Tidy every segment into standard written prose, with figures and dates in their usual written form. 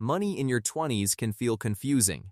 money in your 20s can feel confusing.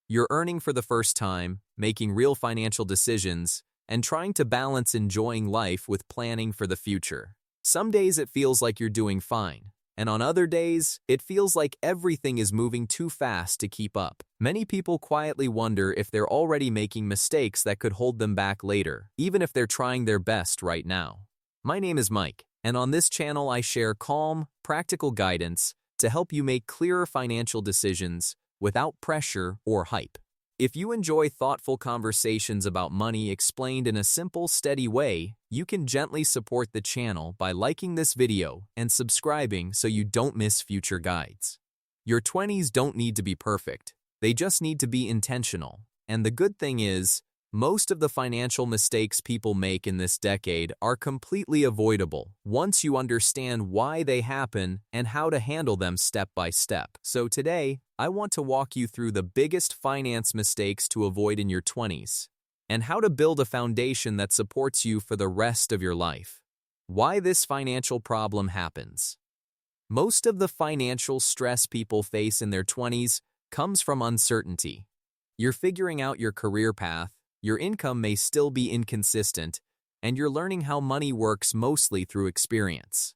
You're earning for the first time, making real financial decisions, and trying to balance enjoying life with planning for the future. Some days it feels like you're doing fine, and on other days, it feels like everything is moving too fast to keep up. Many people quietly wonder if they're already making mistakes that could hold them back later, even if they're trying their best right now. My name is Mike, and on this channel I share calm, practical guidance to help you make clearer financial decisions without pressure or hype. If you enjoy thoughtful conversations about money explained in a simple, steady way, you can gently support the channel by liking this video and subscribing so you don't miss future guides. Your 20s don't need to be perfect. They just need to be intentional. And the good thing is, most of the financial mistakes people make in this decade are completely avoidable once you understand why they happen and how to handle them step by step. So today, I want to walk you through the biggest finance mistakes to avoid in your 20s and how to build a foundation that supports you for the rest of your life. Why this financial problem happens. Most of the financial stress people face in their 20s comes from uncertainty. You're figuring out your career path, your income may still be inconsistent, and you're learning how money works mostly through experience.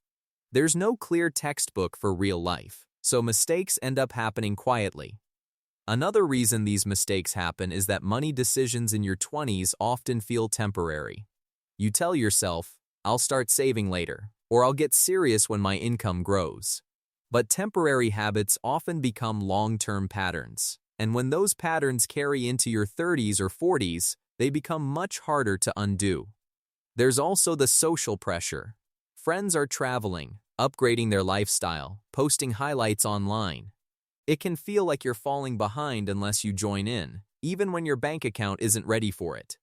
There's no clear textbook for real life, so mistakes end up happening quietly. Another reason these mistakes happen is that money decisions in your 20s often feel temporary. You tell yourself, I'll start saving later, or I'll get serious when my income grows. But temporary habits often become long-term patterns. And when those patterns carry into your 30s or 40s, they become much harder to undo. There's also the social pressure. Friends are traveling, upgrading their lifestyle, posting highlights online. It can feel like you're falling behind unless you join in, even when your bank account isn't ready for it.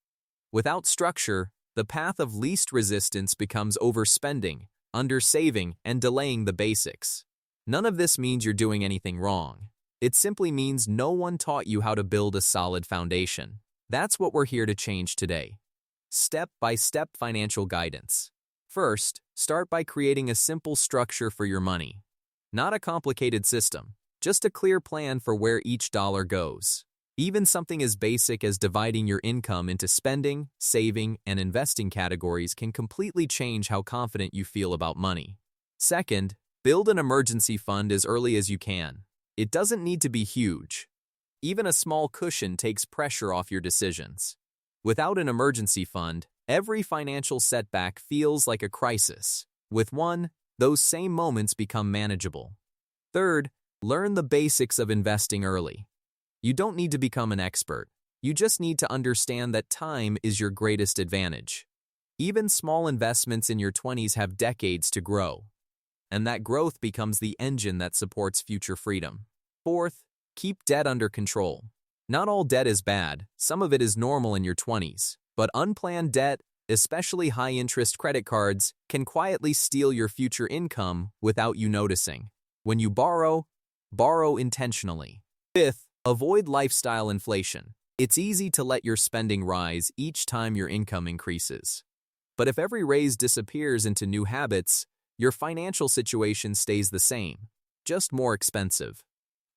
Without structure, the path of least resistance becomes overspending, undersaving, and delaying the basics. None of this means you're doing anything wrong. It simply means no one taught you how to build a solid foundation. That's what we're here to change today. Step-by-step financial guidance. First, start by creating a simple structure for your money. Not a complicated system, just a clear plan for where each dollar goes. Even something as basic as dividing your income into spending, saving, and investing categories can completely change how confident you feel about money. Second, build an emergency fund as early as you can. It doesn't need to be huge. Even a small cushion takes pressure off your decisions. Without an emergency fund, every financial setback feels like a crisis. With one, those same moments become manageable. Third, learn the basics of investing early. You don't need to become an expert. You just need to understand that time is your greatest advantage. Even small investments in your 20s have decades to grow. And that growth becomes the engine that supports future freedom. Fourth, keep debt under control. Not all debt is bad, some of it is normal in your 20s, but unplanned debt, especially high-interest credit cards, can quietly steal your future income without you noticing. When you borrow, borrow intentionally. Fifth, avoid lifestyle inflation. It's easy to let your spending rise each time your income increases. But if every raise disappears into new habits, your financial situation stays the same, just more expensive.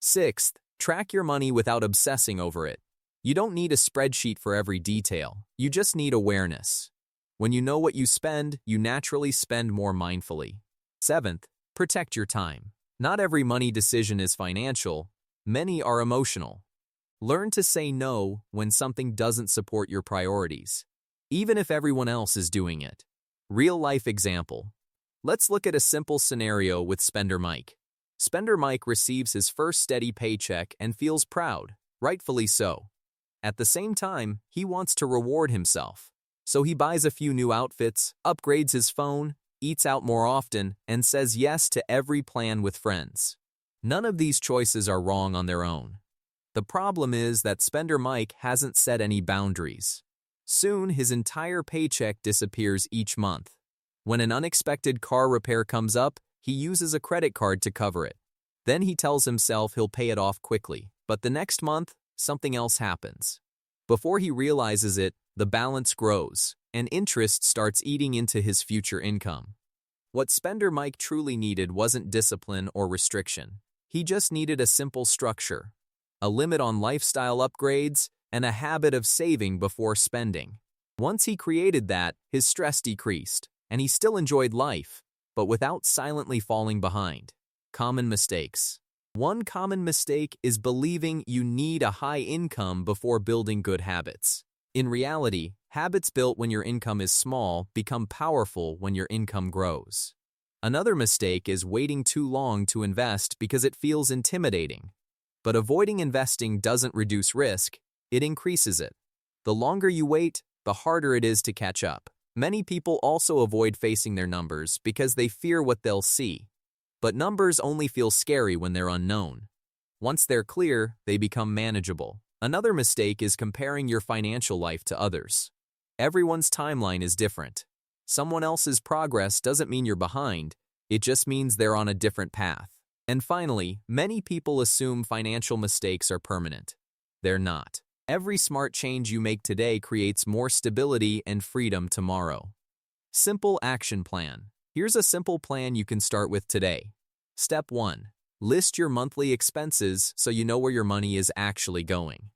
Sixth, track your money without obsessing over it. You don't need a spreadsheet for every detail, you just need awareness. When you know what you spend, you naturally spend more mindfully. Seventh, protect your time. Not every money decision is financial, many are emotional. Learn to say no when something doesn't support your priorities, even if everyone else is doing it. Real-life example. Let's look at a simple scenario with Spender Mike. Spender Mike receives his first steady paycheck and feels proud, rightfully so. At the same time, he wants to reward himself. So he buys a few new outfits, upgrades his phone, eats out more often, and says yes to every plan with friends. None of these choices are wrong on their own. The problem is that Spender Mike hasn't set any boundaries. Soon, his entire paycheck disappears each month. When an unexpected car repair comes up, he uses a credit card to cover it. Then he tells himself he'll pay it off quickly, but the next month, something else happens. Before he realizes it, the balance grows, and interest starts eating into his future income. What Spender Mike truly needed wasn't discipline or restriction. He just needed a simple structure, a limit on lifestyle upgrades, and a habit of saving before spending. Once he created that, his stress decreased, and he still enjoyed life, but without silently falling behind. Common mistakes. One common mistake is believing you need a high income before building good habits. In reality, habits built when your income is small become powerful when your income grows. Another mistake is waiting too long to invest because it feels intimidating. But avoiding investing doesn't reduce risk, it increases it. The longer you wait, the harder it is to catch up. Many people also avoid facing their numbers because they fear what they'll see. But numbers only feel scary when they're unknown. Once they're clear, they become manageable. Another mistake is comparing your financial life to others. Everyone's timeline is different. Someone else's progress doesn't mean you're behind, it just means they're on a different path. And finally, many people assume financial mistakes are permanent. They're not. Every smart change you make today creates more stability and freedom tomorrow. Simple action plan. Here's a simple plan you can start with today. Step 1. List your monthly expenses so you know where your money is actually going.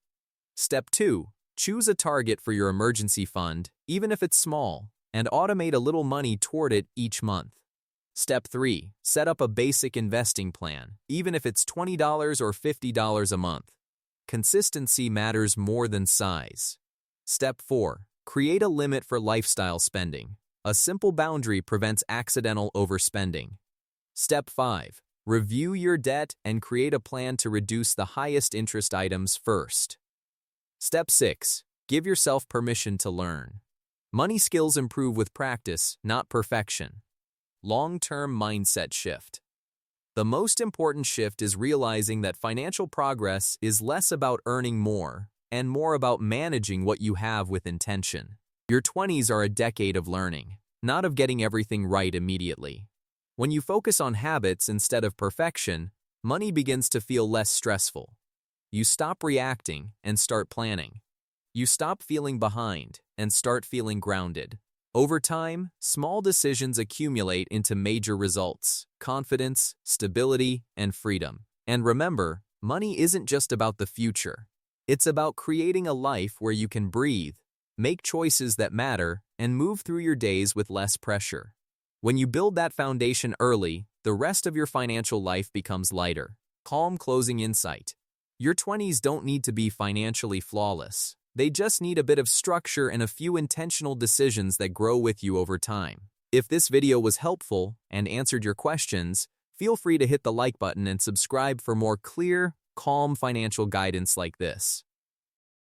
Step 2. Choose a target for your emergency fund, even if it's small, and automate a little money toward it each month. Step 3. Set up a basic investing plan, even if it's $20 or $50 a month. Consistency matters more than size. Step 4. Create a limit for lifestyle spending. A simple boundary prevents accidental overspending. Step 5. Review your debt and create a plan to reduce the highest interest items first. Step 6. Give yourself permission to learn. Money skills improve with practice, not perfection. Long-term mindset shift. The most important shift is realizing that financial progress is less about earning more and more about managing what you have with intention. Your 20s are a decade of learning, not of getting everything right immediately. When you focus on habits instead of perfection, money begins to feel less stressful. You stop reacting and start planning. You stop feeling behind and start feeling grounded. Over time, small decisions accumulate into major results: confidence, stability, and freedom. And remember, money isn't just about the future. It's about creating a life where you can breathe, make choices that matter, and move through your days with less pressure. When you build that foundation early, the rest of your financial life becomes lighter. Calm closing insight. Your 20s don't need to be financially flawless. They just need a bit of structure and a few intentional decisions that grow with you over time. If this video was helpful and answered your questions, feel free to hit the like button and subscribe for more clear, calm financial guidance like this.